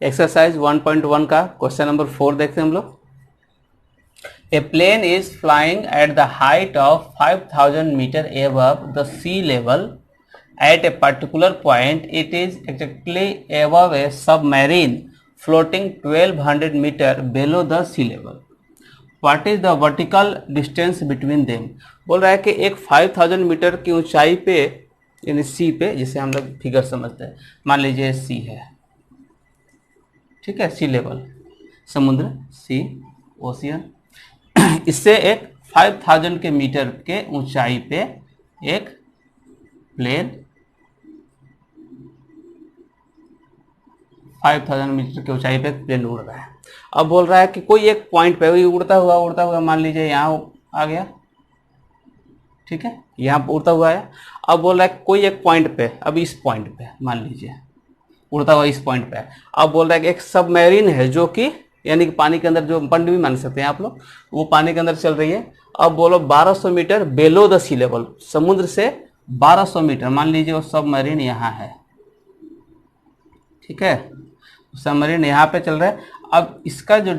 Exercise 1.1 का question number 4 देखते हैं हम लोग। A plane is flying at the height of 5000 metre above the sea level at a particular point. It is exactly above a submarine floating 1200 meter below the sea level. What is the vertical distance between them? बोल रहा है कि एक 5000 metre की ऊंचाई पे यानी सी पे, जिसे हम लोग फिगर समझते हैं, मान लीजिए सी है, ठीक है, सी लेवल समुद्र, सी ओशियन, इससे एक 5000 के मीटर के ऊंचाई पे एक प्लेन 5000 मीटर की ऊंचाई पे प्लेन उड़ रहा है। अब बोल रहा है कि कोई एक पॉइंट पे उड़ता हुआ मान लीजिए यहाँ आ गया, ठीक है, यहाँ उड़ता हुआ है। अब बोल रहा है कोई एक पॉइंट पे, अब इस पॉइंट पे मान लीजिए उड़ता हुआ इस पॉइंट पे है। अब बोल रहा है कि एक सबमरीन है जो कि यानी कि पानी के अंदर, जो पनडुब्बी मान सकते हैं आप लोग, वो पानी के अंदर चल रही है। अब बोलो 1200 metre below the sea level, समुद्र से 1200 मीटर, मान लीजिए वो सबमरीन यहाँ है, ठीक है, सबमरीन यहाँ पे चल रहा है। अब इसका जो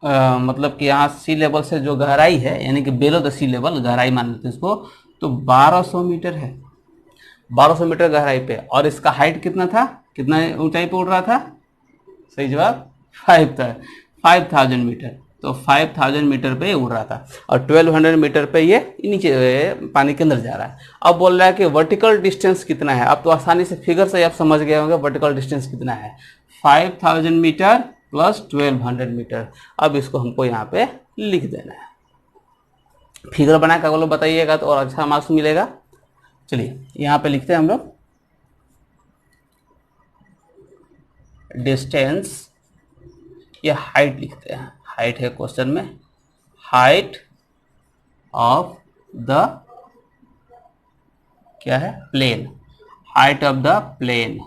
मतलब कि यहाँ सी लेवल से जो गहराई है, यानी कि बेलो द सी लेवल गहराई मान लेते हैं इसको, तो 1200 मीटर है, 1200 मीटर गहराई पे। और इसका हाइट कितना था, कितना ऊंचाई पे उड़ रहा था, सही जवाब 5000 मीटर, तो 5000 मीटर पे उड़ रहा था और 1200 मीटर पे ये नीचे पानी के अंदर जा रहा है। अब बोल रहा है कि वर्टिकल डिस्टेंस कितना है। अब तो आसानी से फिगर से आप समझ गए होंगे वर्टिकल डिस्टेंस कितना है, 5000 मीटर प्लस 1200 मीटर। अब इसको हमको यहाँ पे लिख देना है, फिगर बना कर बोलो बताइएगा तो और अच्छा मार्क्स मिलेगा। चलिए यहाँ पे लिखते हैं हम लोग, डिस्टेंस, ये हाइट लिखते हैं, हाइट है क्वेश्चन में, हाइट ऑफ द क्या है, plane, height of the plane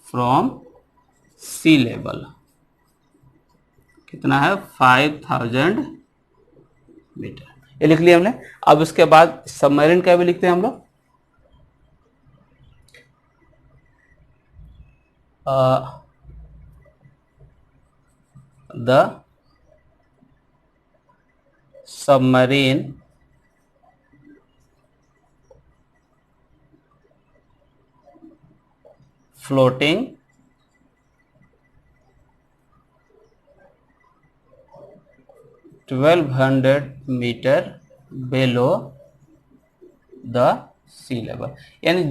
from sea level कितना है, 5000 मीटर, ये लिख लिया हमने। अब उसके बाद सबमरीन का भी लिखते हैं हम लोग, the submarine floating 1200 metre below the sea level, यानी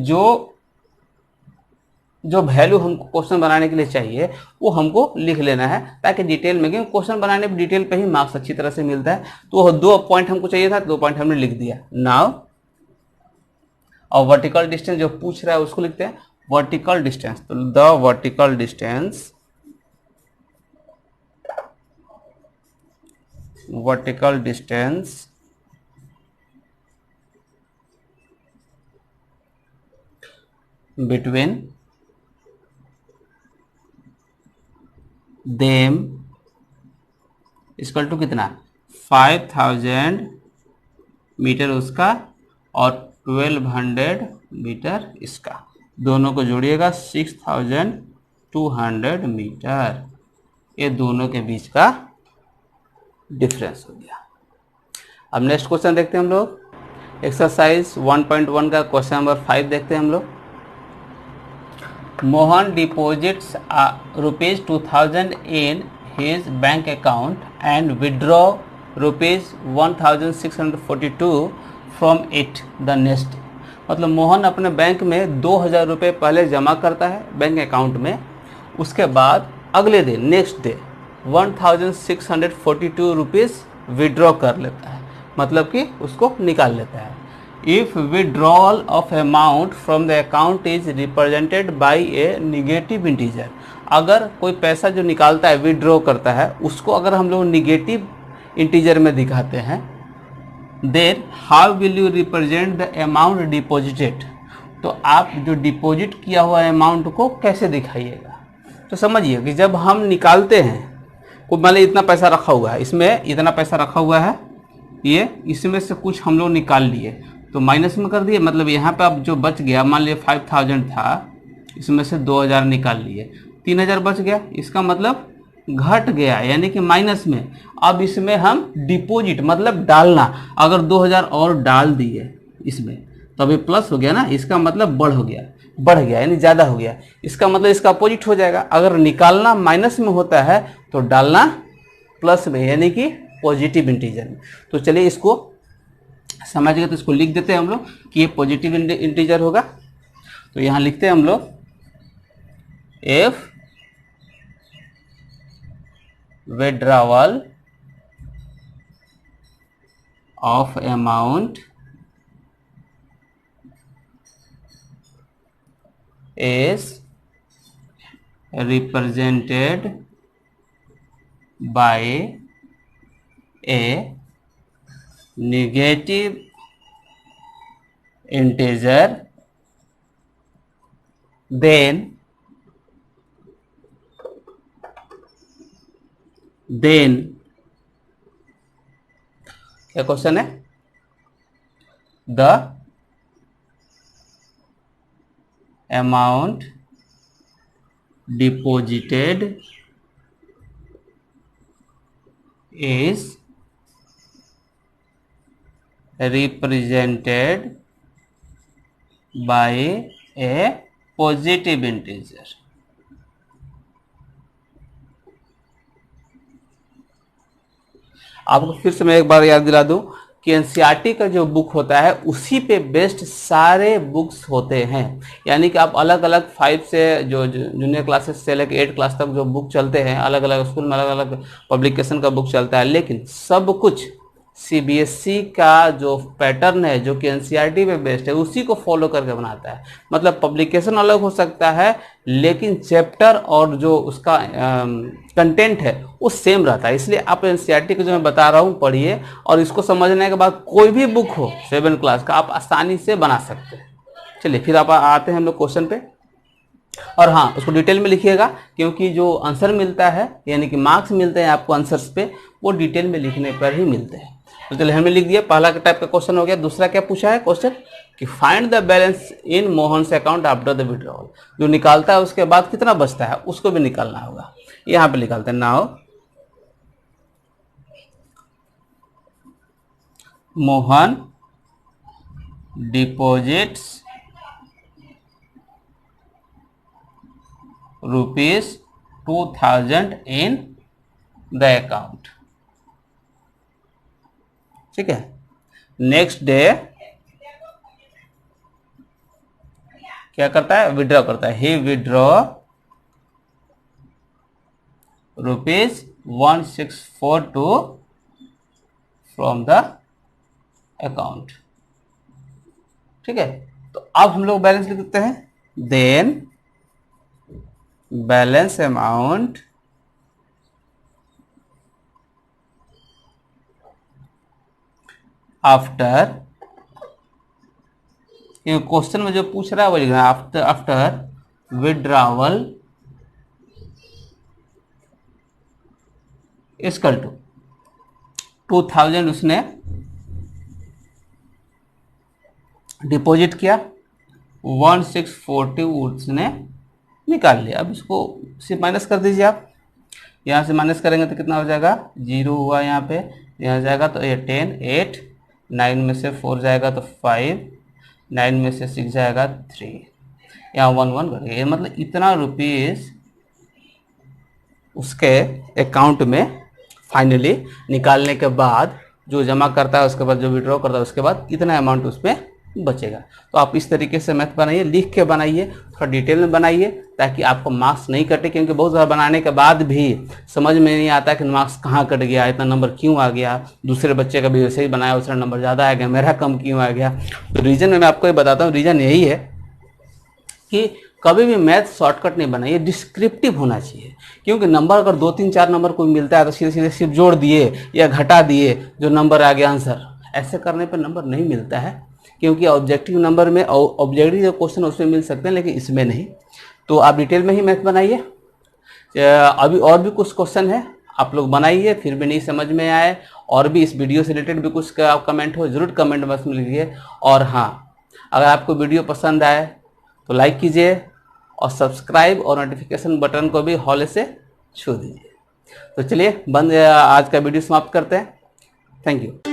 जो वैल्यू हमको क्वेश्चन बनाने के लिए चाहिए वो हमको लिख लेना है, ताकि डिटेल में, क्योंकि क्वेश्चन बनाने में डिटेल पे ही मार्क्स अच्छी तरह से मिलता है। तो 2 पॉइंट हमको चाहिए था, 2 पॉइंट हमने लिख दिया नाउ। और वर्टिकल डिस्टेंस जो पूछ रहा है उसको लिखते हैं वर्टिकल डिस्टेंस, तो the vertical distance, vertical distance between them equal to कितना, 5000 मीटर उसका और 1200 मीटर इसका, दोनों को जोड़िएगा 6200 मीटर, ये दोनों के बीच का डिफरेंस हो गया। अब नेक्स्ट क्वेश्चन देखते हैं हम लोग, एक्सरसाइज 1.1 का क्वेश्चन नंबर 5 देखते हैं हम लोग। Mohan deposits ₹2000 in his bank account and withdraw ₹1642 from it the next day। मतलब मोहन अपने बैंक में 2000 रुपये पहले जमा करता है बैंक अकाउंट में, उसके बाद अगले दिन नेक्स्ट डे 1642 रुपीज़ विड्रॉ कर लेता है, मतलब कि उसको निकाल लेता है। If withdrawal of amount from the account is represented by A negative integer, अगर कोई पैसा जो निकालता है विड्रॉ करता है उसको अगर हम लोग निगेटिव इंटीजर में दिखाते हैं, then how will you represent the amount deposited, तो आप जो डिपॉजिट किया हुआ अमाउंट को कैसे दिखाइएगा। तो समझिए कि जब हम निकालते हैं, को मान लीजिए इतना पैसा रखा हुआ है, इसमें इतना पैसा रखा हुआ है, ये इसमें से कुछ हम लोग निकाल लिए तो माइनस में कर दिए, मतलब यहाँ पे अब जो बच गया, मान लीजिए 5000 था, इसमें से 2000 निकाल लिए, 3000 बच गया, इसका मतलब घट गया यानी कि माइनस में। अब इसमें हम डिपॉजिट मतलब डालना, अगर 2000 और डाल दिए इसमें तो अभी प्लस हो गया ना, इसका मतलब बढ़ गया यानी ज़्यादा हो गया, इसका मतलब इसका अपोजिट हो जाएगा। अगर निकालना माइनस में होता है तो डालना प्लस में यानी कि पॉजिटिव इंटीजर में। तो चलिए इसको समझ गए तो इसको लिख देते हैं हम लोग कि ये पॉजिटिव इंटीजर होगा। तो यहाँ लिखते हैं हम लोग F withdrawal of amount is represented by a negative integer, then क्या क्वेश्चन है, the amount deposited is represented by a positive integer। आपको फिर से मैं एक बार याद दिला दूं कि एनसीईआरटी का जो बुक होता है उसी पे बेस्ड सारे बुक्स होते हैं, यानी कि आप अलग अलग 5 से जो जूनियर क्लासेस से लेकर 8 क्लास तक जो बुक चलते हैं, अलग अलग स्कूल में अलग अलग पब्लिकेशन का बुक चलता है, लेकिन सब कुछ सीबीएसई का जो पैटर्न है जो कि एनसीईआरटी पे बेस्ड है उसी को फॉलो करके बनाता है। मतलब पब्लिकेशन अलग हो सकता है लेकिन चैप्टर और जो उसका कंटेंट है वो सेम रहता है। इसलिए आप एनसीईआरटी को जो मैं बता रहा हूँ पढ़िए, और इसको समझने के बाद कोई भी बुक हो 7 क्लास का आप आसानी से बना सकते हैं। चलिए फिर आप आते हैं हम लोग क्वेश्चन पे, और हाँ उसको डिटेल में लिखिएगा क्योंकि जो आंसर मिलता है यानी कि मार्क्स मिलते हैं आपको आंसर्स पे वो डिटेल में लिखने पर ही मिलते हैं। तो चलिए हमने लिख दिया, पहला टाइप का क्वेश्चन हो गया। दूसरा क्या पूछा है क्वेश्चन कि find the balance in Mohan's account after the withdrawal. जो निकालता है उसके बाद कितना बचता है उसको भी निकालना होगा। यहाँ पे निकालते हैं, now Mohan deposits ₹2000 in the account, ठीक है। नेक्स्ट डे क्या करता है, विड्रॉ करता है। ही विड्रॉ ₹1642 फ्रॉम द अकाउंट, ठीक है। तो अब हम लोग बैलेंस लिख देते हैं, then balance amount after, question में जो पूछ रहा है वो लिखना है आफ्टर विड्रॉवल इक्वल टू 2000 उसने डिपॉजिट किया, 1640 उसने निकाल लिया। अब इसको सिर्फ माइनस कर दीजिए आप, यहाँ से माइनस करेंगे तो कितना हो जाएगा, 0 हुआ यहाँ पे, यहाँ जाएगा तो ये 10, 8, 9 में से 4 जाएगा तो 5, 9 में से 6 जाएगा 3, यहाँ 1 1 बढ़ गया। मतलब इतना रुपीस उसके अकाउंट में फाइनली निकालने के बाद जो जमा करता है उसके बाद जो विड्रॉ करता है उसके बाद इतना अमाउंट उसमें बचेगा। तो आप इस तरीके से मैथ बनाइए, लिख के बनाइए, थोड़ा डिटेल में बनाइए ताकि आपको मार्क्स नहीं कटे, क्योंकि बहुत ज़्यादा बनाने के बाद भी समझ में नहीं आता कि मार्क्स कहाँ कट गया, इतना नंबर क्यों आ गया, दूसरे बच्चे का भी वैसे ही बनाया उसका नंबर ज़्यादा आ गया, मेरा कम क्यों आ गया। तो रीज़न मैं आपको ये बताता हूँ, रीज़न यही है कि कभी भी मैथ शॉर्टकट नहीं बनाइए, डिस्क्रिप्टिव होना चाहिए। क्योंकि नंबर अगर 2 3 4 नंबर कोई मिलता है तो सीधे सीधे सिर्फ जोड़ दिए या घटा दिए जो नंबर आ गया आंसर, ऐसे करने पर नंबर नहीं मिलता है। क्योंकि ऑब्जेक्टिव नंबर में ऑब्जेक्टिव जो क्वेश्चन उसमें मिल सकते हैं लेकिन इसमें नहीं। तो आप डिटेल में ही मैथ बनाइए। अभी और भी कुछ क्वेश्चन है आप लोग बनाइए, फिर भी नहीं समझ में आए और भी इस वीडियो से रिलेटेड भी कुछ कमेंट हो ज़रूर कमेंट बॉक्स में लिखिए। और हाँ, अगर आपको वीडियो पसंद आए तो लाइक कीजिए और सब्सक्राइब और नोटिफिकेशन बटन को भी हौले से छू दीजिए। तो चलिए आज का वीडियो समाप्त करते हैं। Thank you.